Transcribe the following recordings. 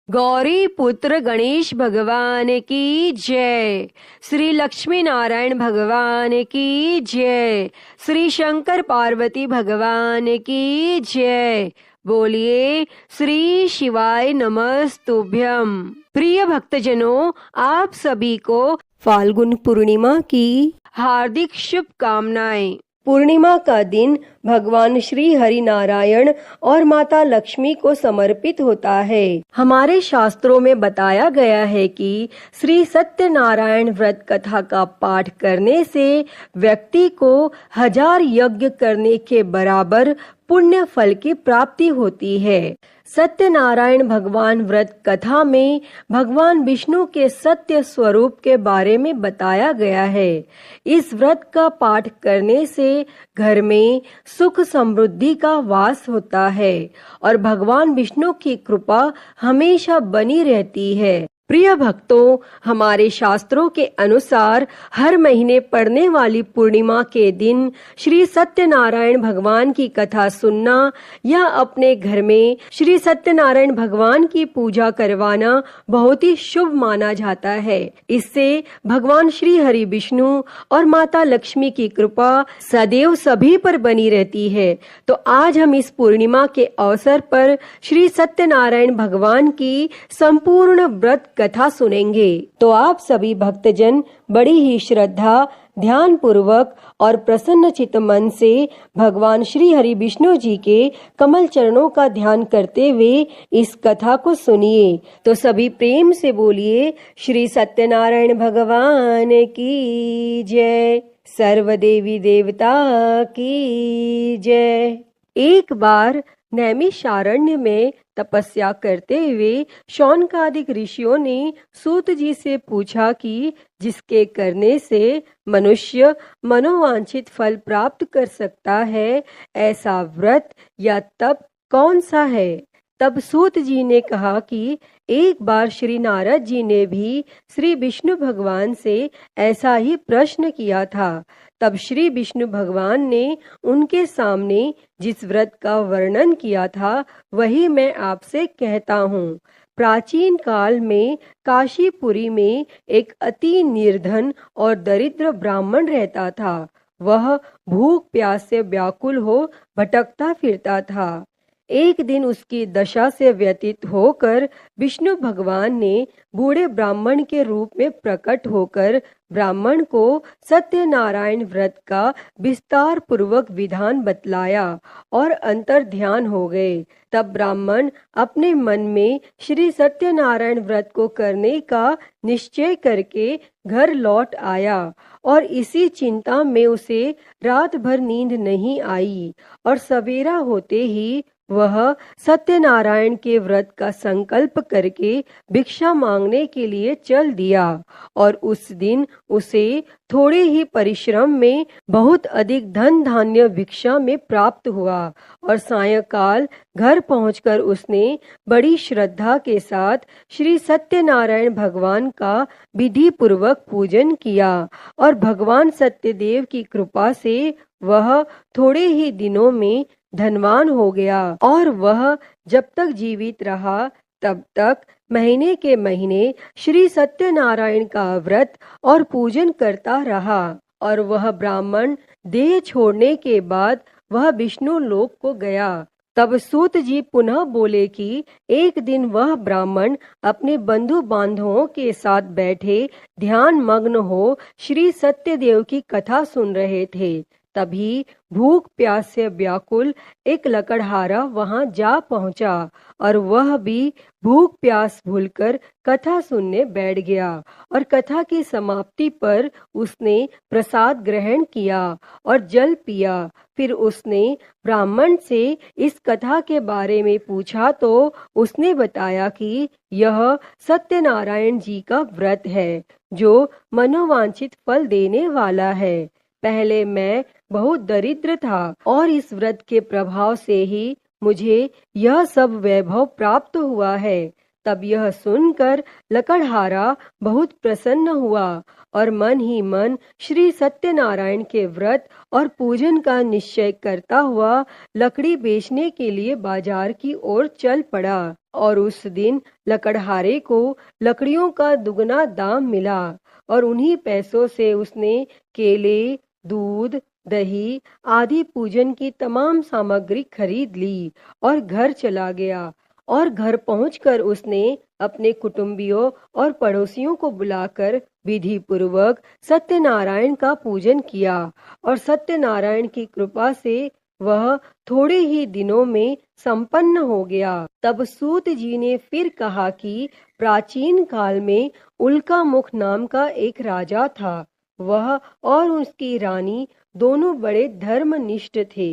गौरी पुत्र गणेश भगवान की जय। श्री लक्ष्मी नारायण भगवान की जय। श्री शंकर पार्वती भगवान की जय। बोलिए श्री शिवाय नमस्तुभ्यम। प्रिय भक्तजनों, आप सभी को फाल्गुन पूर्णिमा की हार्दिक शुभकामनाएं। पूर्णिमा का दिन भगवान श्री हरि नारायण और माता लक्ष्मी को समर्पित होता है। हमारे शास्त्रों में बताया गया है कि श्री सत्यनारायण व्रत कथा का पाठ करने से व्यक्ति को 1000 यज्ञ करने के बराबर पुण्य फल की प्राप्ति होती है। सत्यनारायण भगवान व्रत कथा में भगवान विष्णु के सत्य स्वरूप के बारे में बताया गया है। इस व्रत का पाठ करने से घर में सुख समृद्धि का वास होता है और भगवान विष्णु की कृपा हमेशा बनी रहती है। प्रिय भक्तों, हमारे शास्त्रों के अनुसार हर महीने पड़ने वाली पूर्णिमा के दिन श्री सत्यनारायण भगवान की कथा सुनना या अपने घर में श्री सत्यनारायण भगवान की पूजा करवाना बहुत ही शुभ माना जाता है। इससे भगवान श्री हरि विष्णु और माता लक्ष्मी की कृपा सदैव सभी पर बनी रहती है। तो आज हम इस पूर्णिमा के अवसर पर श्री सत्यनारायण भगवान की संपूर्ण व्रत कथा सुनेंगे। तो आप सभी भक्तजन बड़ी ही श्रद्धा, ध्यान पूर्वक और प्रसन्न चित्त मन से भगवान श्री हरि विष्णु जी के कमल चरणों का ध्यान करते हुए इस कथा को सुनिए। तो सभी प्रेम से बोलिए श्री सत्यनारायण भगवान की जय। सर्व देवी देवता की जय। एक बार नैमिषारण्य में तपस्या करते हुए शौनकादिक ऋषियों ने सूत जी से पूछा कि जिसके करने से मनुष्य मनोवांछित फल प्राप्त कर सकता है, ऐसा व्रत या तप कौन सा है। तब सूत जी ने कहा कि एक बार श्री नारद जी ने भी श्री विष्णु भगवान से ऐसा ही प्रश्न किया था। तब श्री विष्णु भगवान ने उनके सामने जिस व्रत का वर्णन किया था वही मैं आपसे कहता हूँ। प्राचीन काल में काशीपुरी में एक अति निर्धन और दरिद्र ब्राह्मण रहता था। वह भूख प्यास से व्याकुल हो भटकता फिरता था। एक दिन उसकी दशा से व्यतीत होकर विष्णु भगवान ने बूढ़े ब्राह्मण के रूप में प्रकट होकर ब्राह्मण को सत्यनारायण व्रत का विस्तार पूर्वक विधान बतलाया और अंतर ध्यान हो गए। तब ब्राह्मण अपने मन में श्री सत्यनारायण व्रत को करने का निश्चय करके घर लौट आया और इसी चिंता में उसे रात भर नींद नहीं आई और सवेरा होते ही वह सत्यनारायण के व्रत का संकल्प करके भिक्षा मांगने के लिए चल दिया और उस दिन उसे थोड़े ही परिश्रम में बहुत अधिक धन धान्य भिक्षा में प्राप्त हुआ और सायंकाल घर पहुंचकर उसने बड़ी श्रद्धा के साथ श्री सत्यनारायण भगवान का विधि पूर्वक पूजन किया और भगवान सत्यदेव की कृपा से वह थोड़े ही दिनों में धनवान हो गया और वह जब तक जीवित रहा तब तक महीने के महीने श्री सत्यनारायण का व्रत और पूजन करता रहा। और वह ब्राह्मण देह छोड़ने के बाद वह विष्णु लोक को गया। तब सूत जी पुनः बोले कि एक दिन वह ब्राह्मण अपने बंधु बांधवों के साथ बैठे ध्यान मग्न हो श्री सत्यदेव की कथा सुन रहे थे। तभी भूख प्यास से व्याकुल एक लकड़हारा वहां जा पहुंचा और वह भी भूख प्यास भूलकर कथा सुनने बैठ गया और कथा की समाप्ति पर उसने प्रसाद ग्रहण किया और जल पिया। फिर उसने ब्राह्मण से इस कथा के बारे में पूछा तो उसने बताया कि यह सत्यनारायण जी का व्रत है जो मनोवांछित फल देने वाला है। पहले मैं बहुत दरिद्र था और इस व्रत के प्रभाव से ही मुझे यह सब वैभव प्राप्त हुआ है। तब यह सुनकर लकड़हारा बहुत प्रसन्न हुआ और मन ही मन श्री सत्यनारायण के व्रत और पूजन का निश्चय करता हुआ लकड़ी बेचने के लिए बाजार की ओर चल पड़ा। और उस दिन लकड़हारे को लकड़ियों का दुगना दाम मिला और उन्हीं पैसों से उसने केले, दूध, दही आदि पूजन की तमाम सामग्री खरीद ली और घर चला गया। और घर पहुंचकर उसने अपने कुटुंबियों और पड़ोसियों को बुलाकर विधि पूर्वक सत्यनारायण का पूजन किया और सत्यनारायण की कृपा से वह थोड़े ही दिनों में संपन्न हो गया। तब सूत जी ने फिर कहा कि प्राचीन काल में उल्का मुख नाम का एक राजा था। वह और उसकी रानी दोनों बड़े धर्मनिष्ठ थे।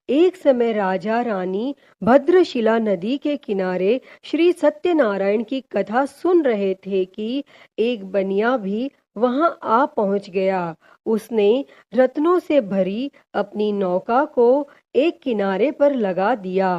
एक समय राजा रानी भद्रशिला नदी के किनारे श्री सत्यनारायण की कथा सुन रहे थे कि एक बनिया भी वहां आ पहुंच गया। उसने रत्नों से भरी अपनी नौका को एक किनारे पर लगा दिया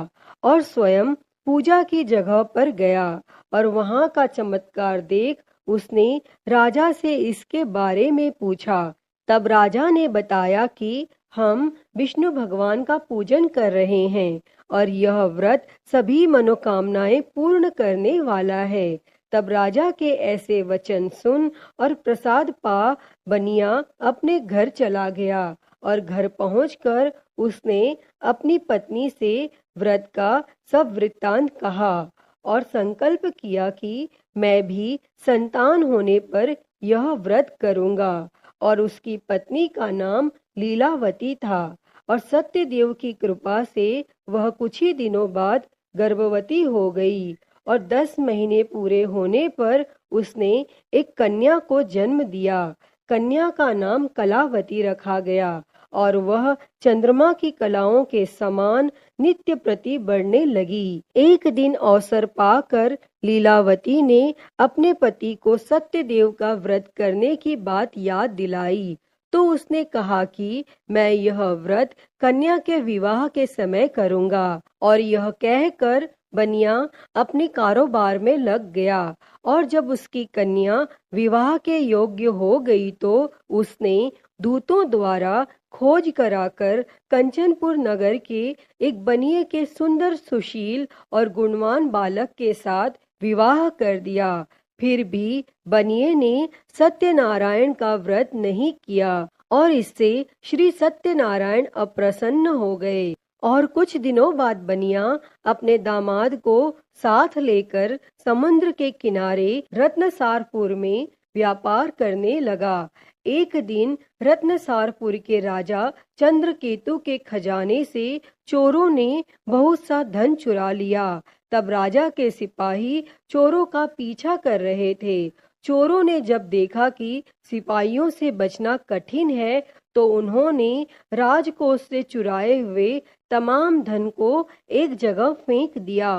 और स्वयं पूजा की जगह पर गया और वहां का चमत्कार देख उसने राजा से इसके बारे में पूछा। तब राजा ने बताया कि हम विष्णु भगवान का पूजन कर रहे हैं और यह व्रत सभी मनोकामनाएं पूर्ण करने वाला है। तब राजा के ऐसे वचन सुन और प्रसाद पा बनिया अपने घर चला गया और घर पहुंचकर उसने अपनी पत्नी से व्रत का सब वृत्तांत कहा और संकल्प किया कि मैं भी संतान होने पर यह व्रत करूंगा। और उसकी पत्नी का नाम लीलावती था और सत्यदेव की कृपा से वह कुछ ही दिनों बाद गर्भवती हो गई और 10 महीने पूरे होने पर उसने एक कन्या को जन्म दिया। कन्या का नाम कलावती रखा गया और वह चंद्रमा की कलाओं के समान नित्य प्रति बढ़ने लगी। एक दिन अवसर पाकर लीलावती ने अपने पति को सत्यदेव का व्रत करने की बात याद दिलाई तो उसने कहा कि मैं यह व्रत कन्या के विवाह के समय करूंगा। और यह कहकर बनिया अपने कारोबार में लग गया और जब उसकी कन्या विवाह के योग्य हो गई तो उसने दूतों द्वारा खोज कराकर कंचनपुर नगर के एक बनिए के सुंदर, सुशील और गुणवान बालक के साथ विवाह कर दिया। फिर भी बनिए ने सत्यनारायण का व्रत नहीं किया और इससे श्री सत्यनारायण अप्रसन्न हो गए। और कुछ दिनों बाद बनिया अपने दामाद को साथ लेकर समुद्र के किनारे रत्नसारपुर में व्यापार करने लगा। एक दिन रत्नसारपुर के राजा चंद्रकेतु के खजाने से चोरों ने बहुत सा धन चुरा लिया। तब राजा के सिपाही चोरों का पीछा कर रहे थे। चोरों ने जब देखा कि सिपाहियों से बचना कठिन है तो उन्होंने राजकोष से चुराए हुए तमाम धन को एक जगह फेंक दिया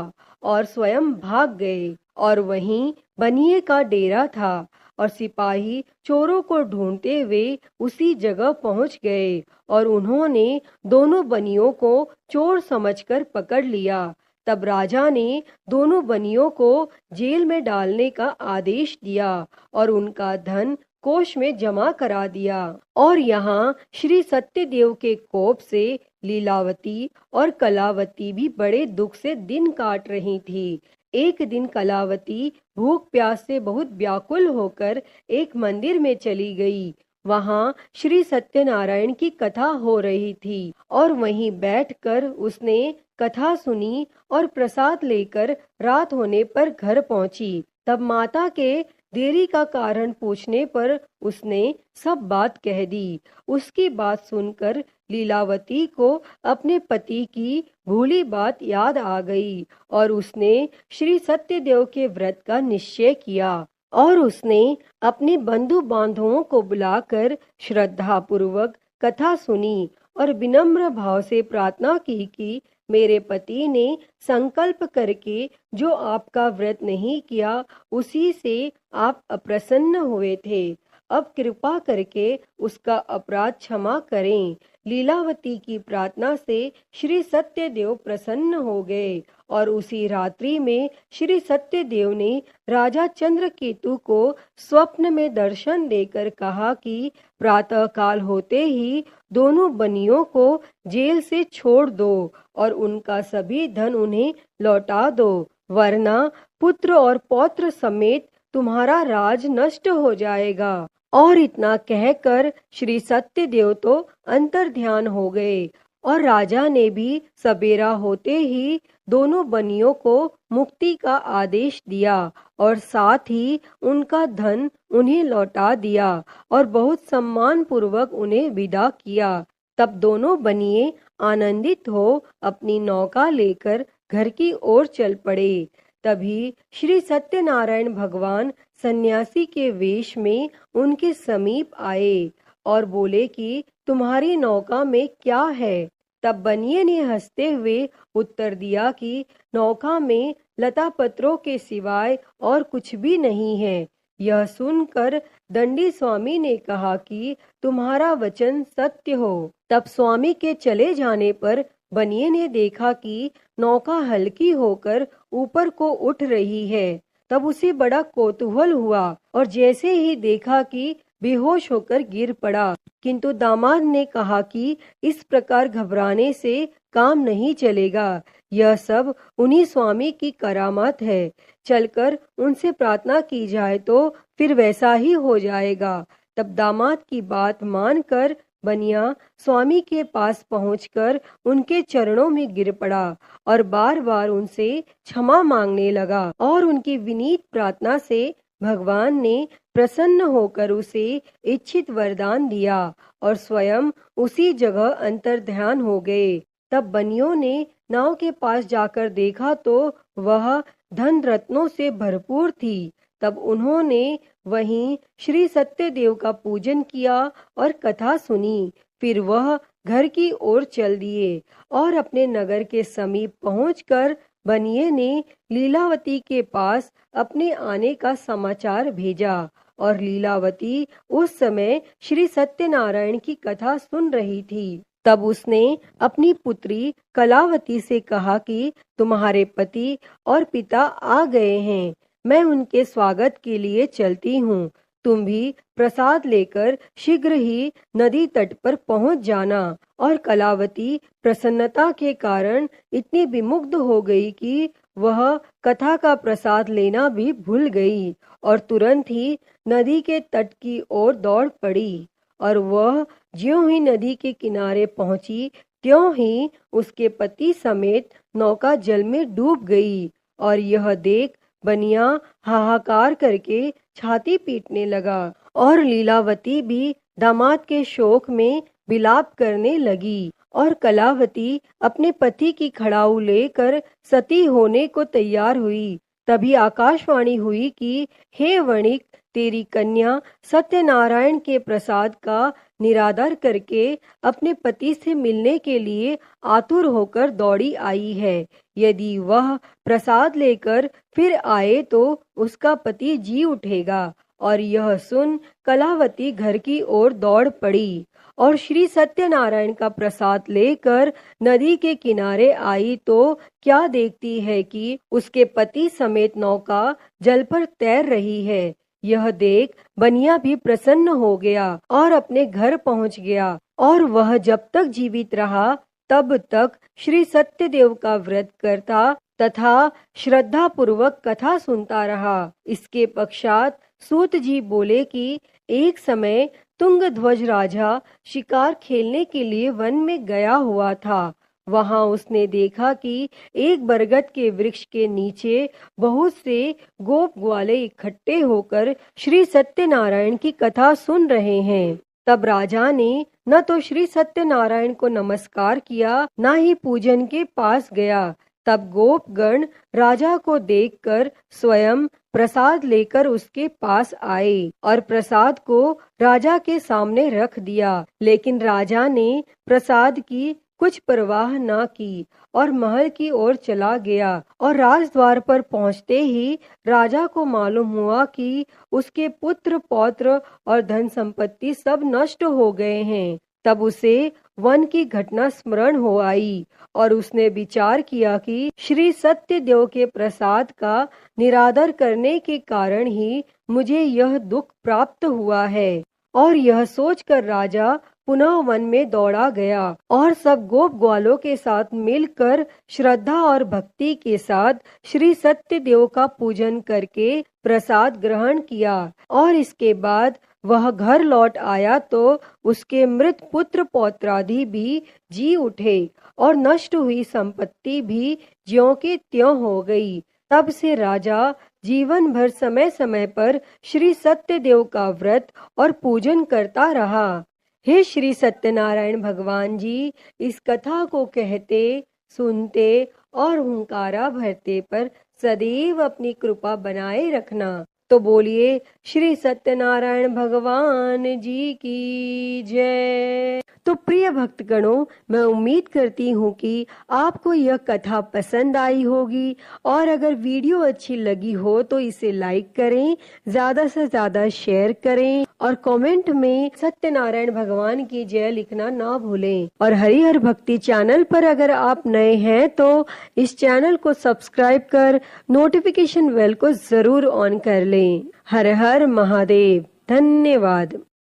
और स्वयं भाग गए। और वहीं बनिए का डेरा था और सिपाही चोरों को ढूंढते हुए उसी जगह पहुंच गए और उन्होंने दोनों बनियों को चोर समझकर पकड़ लिया। तब राजा ने दोनों बनियों को जेल में डालने का आदेश दिया और उनका धन कोष में जमा करा दिया। और यहाँ श्री सत्यदेव के कोप से लीलावती और कलावती भी बड़े दुख से दिन काट रही थी। एक दिन कलावती भूख प्यास से बहुत व्याकुल होकर एक मंदिर में चली गई। वहाँ श्री सत्यनारायण की कथा हो रही थी और वहीं बैठकर उसने कथा सुनी और प्रसाद लेकर रात होने पर घर पहुंची। तब माता के देरी का कारण पूछने पर उसने सब बात कह दी। उसकी बात सुनकर लीलावती को अपने पति की भूली बात याद आ गई और उसने श्री सत्यदेव के व्रत का निश्चय किया और उसने अपने बंधु बांधवों को बुलाकर श्रद्धा पूर्वक कथा सुनी और विनम्र भाव से प्रार्थना की कि मेरे पति ने संकल्प करके जो आपका व्रत नहीं किया उसी से आप अप्रसन्न हुए थे। अब कृपा करके उसका अपराध क्षमा करें। लीलावती की प्रार्थना से श्री सत्यदेव प्रसन्न हो गए और उसी रात्रि में श्री सत्यदेव ने राजा चंद्रकेतु को स्वप्न में दर्शन देकर कहा कि प्रातः काल होते ही दोनों बनियों को जेल से छोड़ दो और उनका सभी धन उन्हें लौटा दो, वरना पुत्र और पौत्र समेत तुम्हारा राज नष्ट हो जाएगा। और इतना कहकर श्री सत्यदेव तो अंतर ध्यान हो गए और राजा ने भी सबेरा होते ही दोनों बनियों को मुक्ति का आदेश दिया और साथ ही उनका धन उन्हें लौटा दिया और बहुत सम्मान पूर्वक उन्हें विदा किया। तब दोनों बनिए आनंदित हो अपनी नौका लेकर घर की ओर चल पड़े। तभी श्री सत्यनारायण भगवान सन्यासी के वेश में उनके समीप आए और बोले कि तुम्हारी नौका में क्या है। तब बनिए ने हंसते हुए उत्तर दिया कि नौका में लता पत्रों के सिवाय और कुछ भी नहीं है। यह सुनकर दंडी स्वामी ने कहा कि तुम्हारा वचन सत्य हो। तब स्वामी के चले जाने पर बनिए ने देखा कि नौका हल्की होकर ऊपर को उठ रही है। तब उसे बड़ा कौतूहल हुआ और जैसे ही देखा कि बेहोश होकर गिर पड़ा। किंतु दामाद ने कहा कि इस प्रकार घबराने से काम नहीं चलेगा, यह सब उन्हीं स्वामी की करामात है। चलकर उनसे प्रार्थना की जाए तो फिर वैसा ही हो जाएगा। तब दामाद की बात मानकर बनिया स्वामी के पास पहुंचकर उनके चरणों में गिर पड़ा और बार बार उनसे क्षमा मांगने लगा और उनकी विनीत प्रार्थना से भगवान ने प्रसन्न होकर उसे इच्छित वरदान दिया और स्वयं उसी जगह अंतर्ध्यान हो गए। तब बनियों ने नाव के पास जाकर देखा तो वह धन रत्नों से भरपूर थी। तब उन्होंने वहीं श्री सत्यदेव का पूजन किया और कथा सुनी। फिर वह घर की ओर चल दिए और अपने नगर के समीप पहुंचकर बनिए ने लीलावती के पास अपने आने का समाचार भेजा और लीलावती उस समय श्री सत्यनारायण की कथा सुन रही थी। तब उसने अपनी पुत्री कलावती से कहा कि तुम्हारे पति और पिता आ गए हैं, मैं उनके स्वागत के लिए चलती हूँ। तुम भी प्रसाद लेकर शीघ्र ही नदी तट पर पहुँच जाना। और कलावती प्रसन्नता के कारण इतनी विमुग्ध हो गई कि वह कथा का प्रसाद लेना भी भूल गई और तुरंत ही नदी के तट की ओर दौड़ पड़ी। और वह ज्यों ही नदी के किनारे पहुंची त्यों ही उसके पति समेत नौका जल में डूब गई। और यह देख बनिया हाहाकार करके छाती पीटने लगा और लीलावती भी दामाद के शोक में विलाप करने लगी। और कलावती अपने पति की खड़ाऊ लेकर सती होने को तैयार हुई। तभी आकाशवाणी हुई कि हे वणिक, तेरी कन्या सत्यनारायण के प्रसाद का निरादर करके अपने पति से मिलने के लिए आतुर होकर दौड़ी आई है। यदि वह प्रसाद लेकर फिर आए तो उसका पति जी उठेगा। और यह सुन कलावती घर की ओर दौड़ पड़ी और श्री सत्यनारायण का प्रसाद लेकर नदी के किनारे आई तो क्या देखती है कि उसके पति समेत नौका जल पर तैर रही है। यह देख बनिया भी प्रसन्न हो गया और अपने घर पहुंच गया। और वह जब तक जीवित रहा तब तक श्री सत्यदेव का व्रत करता तथा श्रद्धा पूर्वक कथा सुनता रहा। इसके पश्चात सूत जी बोले कि एक समय तुंगध्वज राजा शिकार खेलने के लिए वन में गया हुआ था। वहां उसने देखा कि एक बरगद के वृक्ष के नीचे बहुत से गोप ग्वाले इकट्ठे होकर श्री सत्यनारायण की कथा सुन रहे हैं। तब राजा ने न तो श्री सत्यनारायण को नमस्कार किया, न ही पूजन के पास गया। तब गोपगण राजा को देखकर स्वयं प्रसाद लेकर उसके पास आए और प्रसाद को राजा के सामने रख दिया। लेकिन राजा ने प्रसाद की कुछ परवाह न की और महल की ओर चला गया। और राजद्वार पर पहुंचते ही राजा को मालूम हुआ कि उसके पुत्र पौत्र और धन संपत्ति सब नष्ट हो गए हैं। तब उसे वन की घटना स्मरण हो आई और उसने विचार किया कि श्री सत्यदेव के प्रसाद का निरादर करने के कारण ही मुझे यह दुख प्राप्त हुआ है। और यह सोचकर राजा पुनः वन में दौड़ा गया और सब गोप ग्वालों के साथ मिलकर श्रद्धा और भक्ति के साथ श्री सत्यदेव का पूजन करके प्रसाद ग्रहण किया। और इसके बाद वह घर लौट आया तो उसके मृत पुत्र पौत्रादि भी जी उठे और नष्ट हुई संपत्ति भी ज्यों के त्यों हो गई। तब से राजा जीवन भर समय समय पर श्री सत्यदेव का व्रत और पूजन करता रहा। हे श्री सत्यनारायण भगवान जी, इस कथा को कहते, सुनते और हुंकारा भरते पर सदैव अपनी कृपा बनाए रखना। तो बोलिए श्री सत्यनारायण भगवान जी की जय। तो प्रिय भक्तगणों, मैं उम्मीद करती हूँ कि आपको यह कथा पसंद आई होगी और अगर वीडियो अच्छी लगी हो तो इसे लाइक करें, ज्यादा से ज्यादा शेयर करें और कमेंट में सत्यनारायण भगवान की जय लिखना ना भूलें। और हरिहर भक्ति चैनल पर अगर आप नए हैं तो इस चैनल को सब्सक्राइब कर नोटिफिकेशन बेल को जरूर ऑन कर लें। हर हर महादेव। धन्यवाद।